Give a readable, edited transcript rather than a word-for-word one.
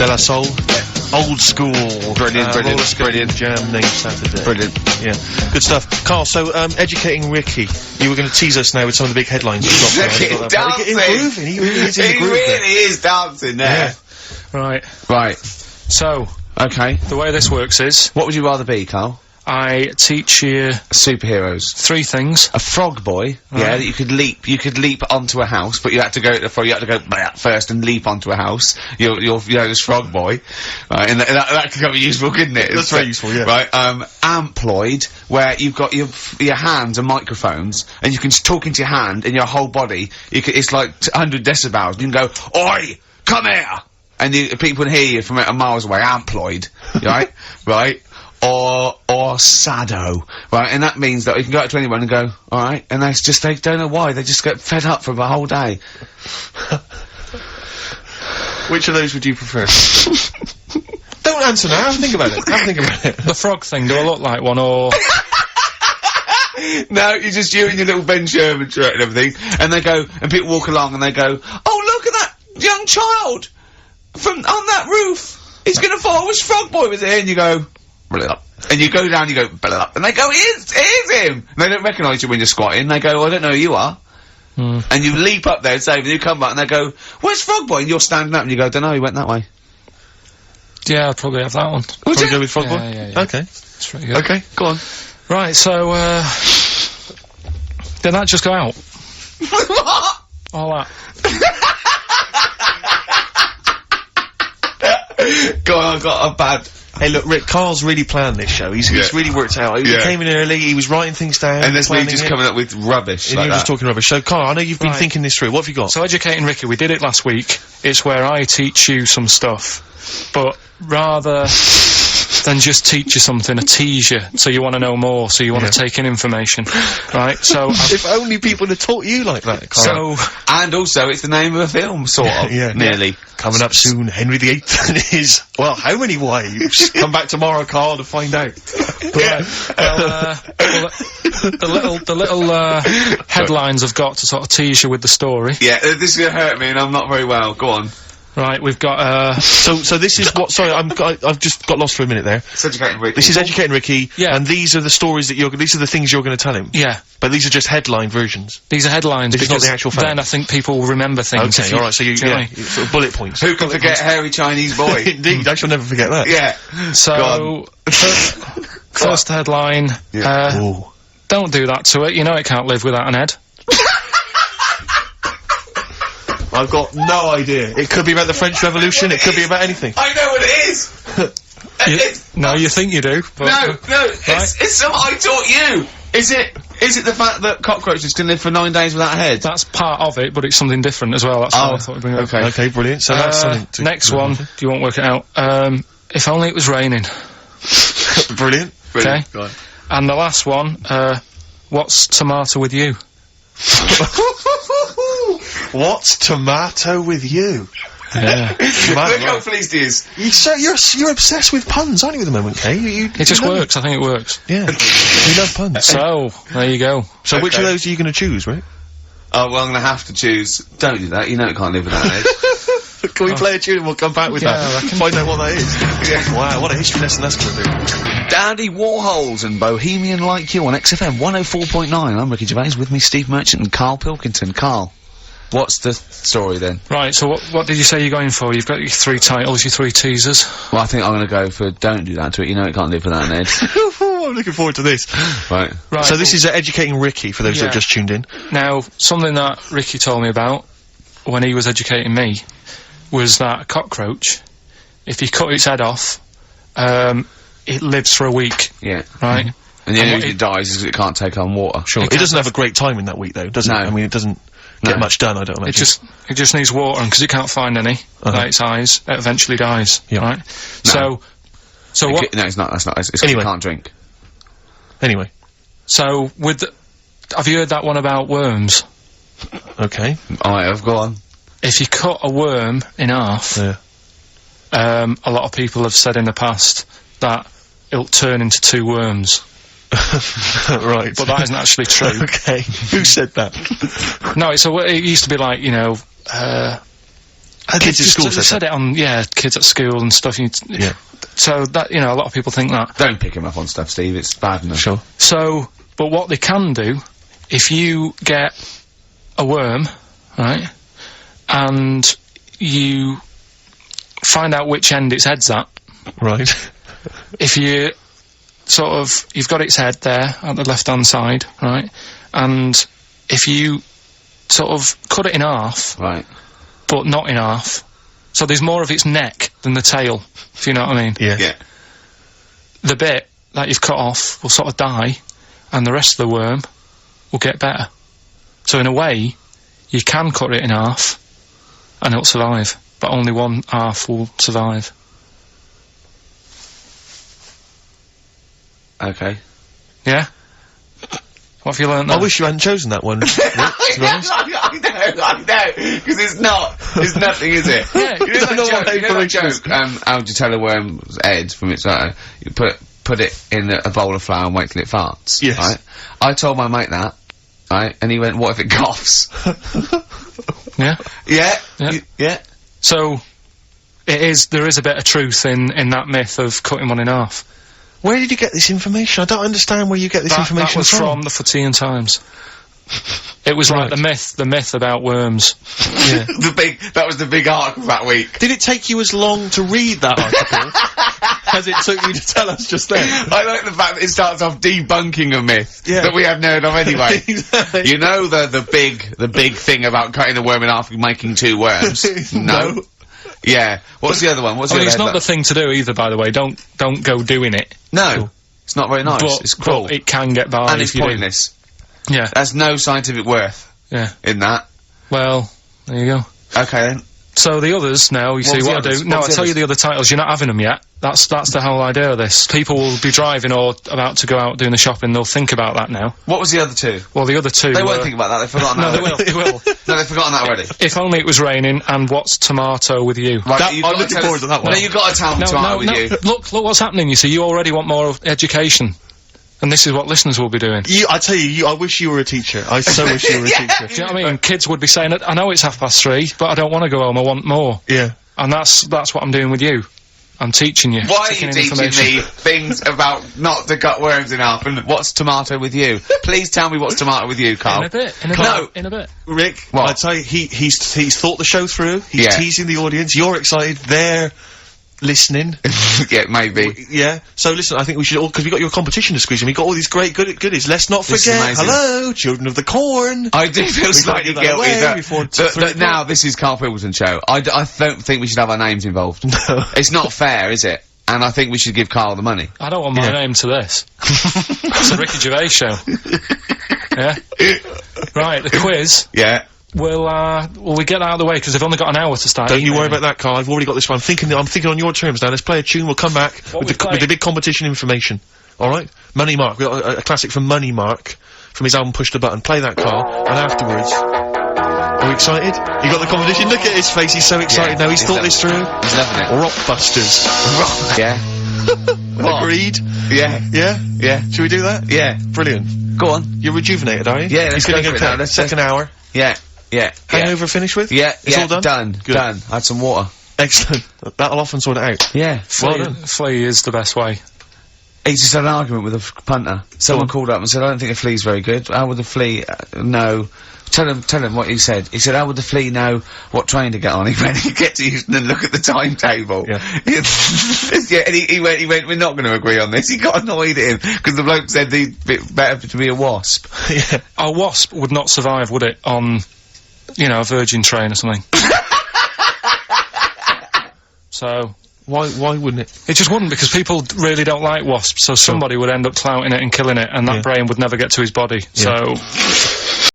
De La Soul. Old school. Brilliant. Jam named Saturday. Brilliant. Yeah. Good stuff. Carl, so, educating Ricky. You were going to tease us now with some of the big headlines you've got. He's dancing. Grooving. He really is in the groove. He really is dancing there. Yeah. Right. So, Okay. the way this works is, What would you rather be, Carl? I teach you Superheroes. 3 things. A frog boy, yeah, that you could leap onto a house, but you had to go first and leap onto a house. You're this frog boy, right? And that could be useful, couldn't it? That's very useful, yeah. Right, amploid, where you've got your hands and microphones, and you can talk into your hand and your whole body. It's like 100 decibels. You can go, "Oi, come here," and people can hear you from miles away. Amploid, right, right. Or sado, right? And that means that you can go up to anyone and go, alright, and they don't know why, they just get fed up for the whole day. Which of those would you prefer? Don't answer now, have a think about it. The frog thing, do I look like one, or... No, you're just you and your little Ben Sherman shirt and everything, and they go, and people walk along and they go, "Oh, look at that young child on that roof, he's gonna fall, which frog boy was here?" And you go, and you go down, you go, and they go, here's him! And they don't recognise you when you're squatting, they go, "I don't know who you are." And you leap up there and save, and you come back and they go, "Where's Frog Boy?" And you're standing up and you go, "Don't know, he went that way." Yeah, I'd probably have that one. Would you go with Frog Boy? Yeah. Okay. That's pretty good. Okay, go on. Right, so, did that just go out? What? All that. Go on, I've got a bad... Hey, look, Rick, Carl's really planned this show. He's really worked out. He came in early, he was writing things down. And there's me just coming up with rubbish and like you're just talking rubbish. So, Carl, I know you've been thinking this through. What have you got? So, Educating Ricky, we did it last week. It's where I teach you some stuff, but rather than just teach you something, I tease you, so you want to know more, so you want to take in information, right? So, if only people had taught you like that, Carl. So, and also, it's the name of a film, sort of, nearly. Coming up soon, Henry VIII and his, well, how many wives? Come back tomorrow, Carl, to find out. The little headlines I've got to sort of tease you with the story. Yeah, this is gonna hurt me, and I'm not very well. Go on. Right, we've got, So this is what, sorry, I've just got lost for a minute there. It's Educating Ricky. This is Educating Ricky, yeah. And these are the stories that these are the things you're gonna tell him. Yeah. But these are just headline versions. These are headlines, This is not the actual fact. then I think people will remember things. Okay, alright, so sort of bullet points. Who can forget Hairy Chinese Boy? Indeed, I shall never forget that. Yeah. So, first headline, don't do that to it, you know it can't live without an head. I've got no idea. It could be about the French Revolution, it could be about anything. I know what it is! No, you think you do, but... No, it's something I taught you! Is it the fact that cockroaches can live for 9 days without a head? That's part of it, but it's something different as well, that's what I thought we'd bring up. Okay, brilliant. So that's something to next one, you won't work it out. If only it was raining. Brilliant. Okay. And the last one, what's tomato with you? What's tomato with you? Yeah. Look how pleased he is. You're obsessed with puns, aren't you, at the moment, Kay? It just works, I think it works. Yeah. You love puns. So, there you go. So which of those are you going to choose, right? Oh, well, I'm going to have to choose. Don't do that, you know it can't live without an head. Can we play a tune and we'll come back with that? I reckon. Find out what that is. Wow, what a history lesson that's going to be. Dandy Warhols and Bohemian Like You on XFM 104.9. I'm Ricky Gervais, with me Steve Merchant and Karl Pilkington. Karl, what's the story then? Right, so what did you say you're going for? You've got your 3 titles, your 3 teasers. Well, I think I'm going to go for Don't Do That to It, you know it can't live without an head. I'm looking forward to this. Right. So this is Educating Ricky, for those that have just tuned in. Now, something that Ricky told me about when he was educating me was that a cockroach, if you cut its head off, it lives for a week. Yeah. Right? And the only reason it dies is because it can't take on water. Sure. It doesn't have a great time in that week, though, does it? I mean, it doesn't get much done, I don't imagine. It just needs water, and because it can't find any, like its eyes, it eventually dies. Yeah. Right? No. So what? No, it's not, that's not. It's 'cause it can't drink. Anyway. So, have you heard that one about worms? Okay. I have, go on. If you cut a worm in half, a lot of people have said in the past that it'll turn into 2 worms. Right. But that isn't actually true. Okay. Who said that? No, it used to be like, you know, Kids at school They said it on, kids at school and stuff. Yeah. So that, you know, a lot of people think that. Don't pick him up on stuff, Steve. It's bad enough. Sure. So, but what they can do, if you get a worm, right, and you find out which end its head's at. Right. If you you've got its head there at the left-hand side, right, and if you sort of cut it in half, Right. but not in half, so there's more of its neck than the tail, if you know what I mean. Yeah. Yeah. The bit that you've cut off will sort of die, and the rest of the worm will get better. So in a way, you can cut it in half, and it'll survive, but only one half will survive. Okay. Yeah? What have you learnt there? I wish you hadn't chosen that one, Rick, to be honest. I know, because it's nothing, is it? Yeah. You know Don't know what that information is. joke, how would you tell a worm's head from its you put it in a bowl of flour and wait till it farts, Yes. right? I told my mate that, right, and he went, what if it coughs? Yeah? Yeah? Yeah. Yeah? So, there is a bit of truth in that myth of cutting one in half. Where did you get this information? I don't understand where you get this That information was from the Fortean Times. It was like the myth about worms. Yeah. That was the big article that week. Did it take you as long to read that article as it took you to tell us just then? I like the fact that it starts off debunking a myth Yeah. that we have heard of anyway. Exactly. You know the big thing about cutting a worm in half and making two worms? No. Yeah. What's the other one? What's I the mean, other it's not headline? the thing to do either, by the way. Don't go doing it. No. It's not very nice. It's cruel. But it can get by and if it's you do. pointless. Yeah, There's no scientific worth yeah. in that. Well, there you go. Okay then. So the others now, you see was the what I others? do. What No, was I the tell you others? the other titles. You're not having them yet. That's the whole idea of this. People will be driving or about to go out doing the shopping. They'll think about that now. What was the other two? Well, the other two. They were, won't think about that. They've forgotten No, that. they will. They will. No, they've forgotten that already. If only it was raining. And what's tomato with you? Right, That- you've I'm got to looking tell forward us- to that one. No, you've got to tell me tomorrow with you. Look what's happening. You see, you already want more education, and this is what listeners will be doing. I tell you, I wish you were a teacher. I so wish you were a teacher. Do you know what I mean? Kids would be saying, I know it's 3:30, but I don't want to go home, I want more. Yeah. And that's what I'm doing with you. I'm teaching you. Why are Taking you in teaching information. me things about not to cut worms in half and what's tomato with you? Please tell me what's tomato with you, Carl. In a bit. No. In a bit. Rick, What? I tell you, he's thought the show through. He's Yeah. teasing the audience. You're excited. They're listening. Yeah, maybe. Yeah. So listen, I think we should all, because we got your competition to squeeze and we got all these great goodies. Let's not This is forget. amazing. Hello, children of the corn. I do feel slightly gotta get that guilty away that, before that now this is Carl Pilkington show. I don't think we should have our names involved. No. It's not fair, is it? And I think we should give Carl the money. I don't want my Yeah. name to this. It's a Ricky Gervais show. Yeah? Right, the quiz. Yeah. Will we get that out of the way, because they've only got an hour to start. Don't you worry emailing. about that, Carl. I've already got this one. I'm thinking on your terms now. Let's play a tune. We'll come back What with we the big competition information. All right? Money Mark. We got a classic from Money Mark from his album Push the Button. Play that, Carl. And afterwards, are you excited? You got the competition. Look at his face. He's so excited now. He's he's thought this through. He's loving it. Rockbusters. Yeah. What? Agreed. Yeah. Yeah. Yeah. Should we do that? Yeah. Brilliant. Go on. You're rejuvenated, are you? Yeah, You're let's feeling go for it okay? now. Let's- Second hour. Yeah. Yeah. Hangover finished with? Yeah. It's yeah. all done? Good. Done. I had some water. Excellent. That'll often sort it out. Yeah. Well Flea, done. flea is the best way. He just had an argument with a punter. Someone called up and said, I don't think a flea's very good. How would the flea know? Tell him what he said. He said, how would the flea know what train to get on? He went, he gets to Houston and look at the timetable. Yeah. Yeah, and he went, we're not going to agree on this. He got annoyed at him, because the bloke said he'd be better to be a wasp. Yeah. A wasp would not survive, would it, on, you know, a Virgin train or something? So, Why wouldn't it? it just wouldn't, because people really don't like wasps, so somebody would end up clouting it and killing it, and that Yeah. brain would never get to his body. So,